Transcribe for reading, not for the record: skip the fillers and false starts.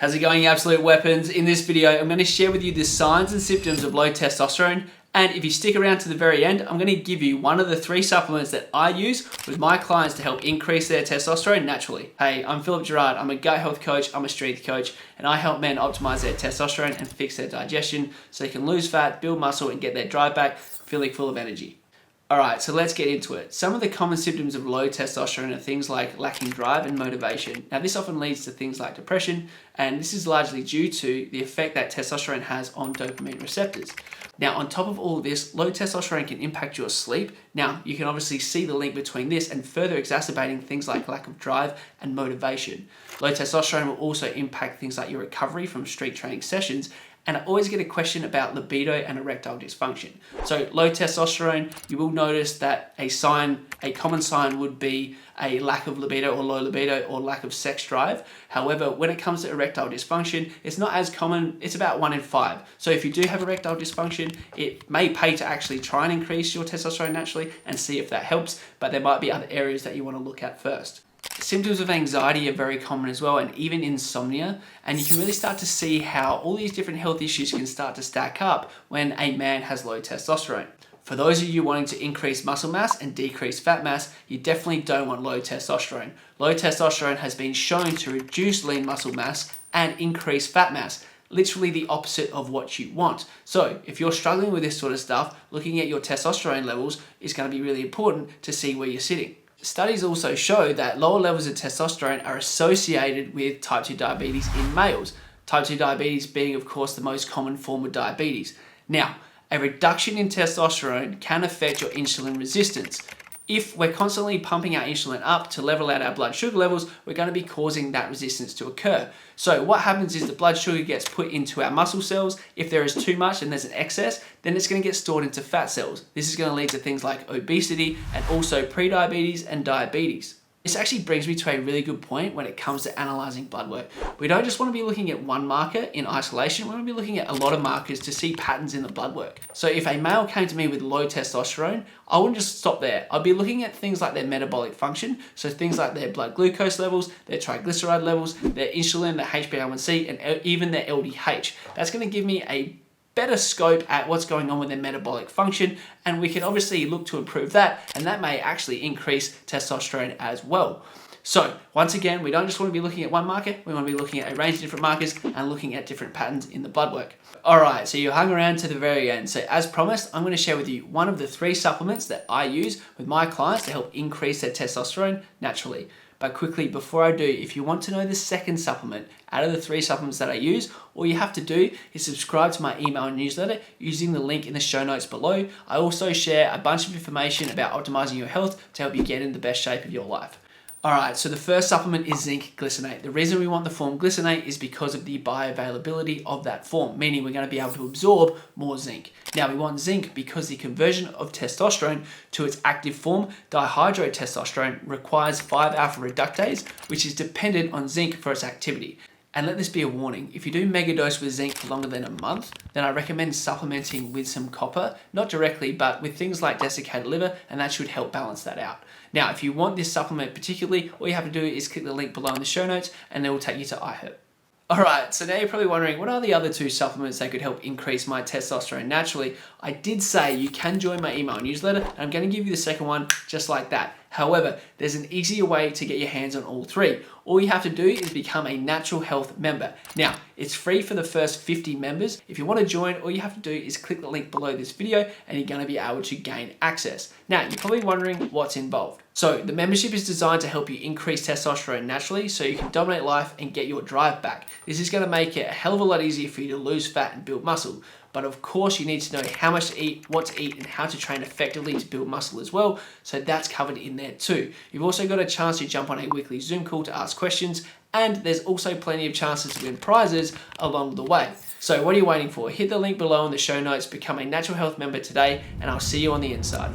How's it going, absolute weapons? In this video, I'm going to share with you the signs and symptoms of low testosterone. And if you stick around to the very end, I'm going to give you one of the 3 supplements that I use with my clients to help increase their testosterone naturally. Hey, I'm Philip Gerard. I'm a gut health coach, I'm a strength coach, and I help men optimize their testosterone and fix their digestion so they can lose fat, build muscle, and get their drive back, feeling full of energy. Alright, so let's get into it. Some of the common symptoms of low testosterone are things like lacking drive and motivation. Now, this often leads to things like depression, and this is largely due to the effect that testosterone has on dopamine receptors. Now, on top of all of this, low testosterone can impact your sleep. Now, you can obviously see the link between this and further exacerbating things like lack of drive and motivation. Low testosterone will also impact things like your recovery from strength training sessions. And I always get a question about libido and erectile dysfunction. So low testosterone, you will notice that a common sign would be a lack of libido or low libido or lack of sex drive. However, when it comes to erectile dysfunction, it's not as common. It's about 1 in 5. So if you do have erectile dysfunction, it may pay to actually try and increase your testosterone naturally and see if that helps, but there might be other areas that you want to look at first. Symptoms of anxiety are very common as well, and even insomnia, and you can really start to see how all these different health issues can start to stack up when a man has low testosterone. For those of you wanting to increase muscle mass and decrease fat mass, you definitely don't want low testosterone. Low testosterone has been shown to reduce lean muscle mass and increase fat mass. Literally the opposite of what you want. So if you're struggling with this sort of stuff, looking at your testosterone levels is going to be really important to see where you're sitting. Studies also show that lower levels of testosterone are associated with type 2 diabetes in males. Type 2 diabetes being, of course, the most common form of diabetes. Now, a reduction in testosterone can affect your insulin resistance. If we're constantly pumping our insulin up to level out our blood sugar levels, we're going to be causing that resistance to occur. So what happens is the blood sugar gets put into our muscle cells. If there is too much and there's an excess, then it's going to get stored into fat cells. This is going to lead to things like obesity and also prediabetes and diabetes. This actually brings me to a really good point when it comes to analyzing blood work. We don't just want to be looking at one marker in isolation, we want to be looking at a lot of markers to see patterns in the blood work. So if a male came to me with low testosterone, I wouldn't just stop there. I'd be looking at things like their metabolic function, so things like their blood glucose levels, their triglyceride levels, their insulin, their HbA1c, and even their LDH. That's going to give me a better scope at what's going on with their metabolic function, and we can obviously look to improve that, and that may actually increase testosterone as well. So once again, we don't just want to be looking at one marker, we want to be looking at a range of different markers and looking at different patterns in the blood work. Alright, so you hung around to the very end. So as promised, I'm going to share with you one of the 3 supplements that I use with my clients to help increase their testosterone naturally. But quickly, before I do, if you want to know the second supplement out of the 3 supplements that I use, all you have to do is subscribe to my email newsletter using the link in the show notes below. I also share a bunch of information about optimizing your health to help you get in the best shape of your life. Alright, so the first supplement is zinc glycinate. The reason we want the form glycinate is because of the bioavailability of that form, meaning we're going to be able to absorb more zinc. Now, we want zinc because the conversion of testosterone to its active form, dihydrotestosterone, requires 5-alpha reductase, which is dependent on zinc for its activity. And let this be a warning, if you do megadose with zinc for longer than a month, then I recommend supplementing with some copper, not directly, but with things like desiccated liver, and that should help balance that out. Now, if you want this supplement particularly, all you have to do is click the link below in the show notes, and it will take you to iHerb. Alright, so now you're probably wondering, what are the other 2 supplements that could help increase my testosterone naturally? I did say you can join my email newsletter, and I'm going to give you the second one just like that. However, there's an easier way to get your hands on all 3. All you have to do is become a Natural Health member. Now, it's free for the first 50 members. If you want to join, all you have to do is click the link below this video and you're going to be able to gain access. Now, you're probably wondering what's involved. So, the membership is designed to help you increase testosterone naturally so you can dominate life and get your drive back. This is going to make it a hell of a lot easier for you to lose fat and build muscle. But of course, you need to know how much to eat, what to eat, and how to train effectively to build muscle as well. So that's covered in there too. You've also got a chance to jump on a weekly Zoom call to ask questions, and there's also plenty of chances to win prizes along the way. So what are you waiting for? Hit the link below in the show notes, become a Natural Health member today, and I'll see you on the inside.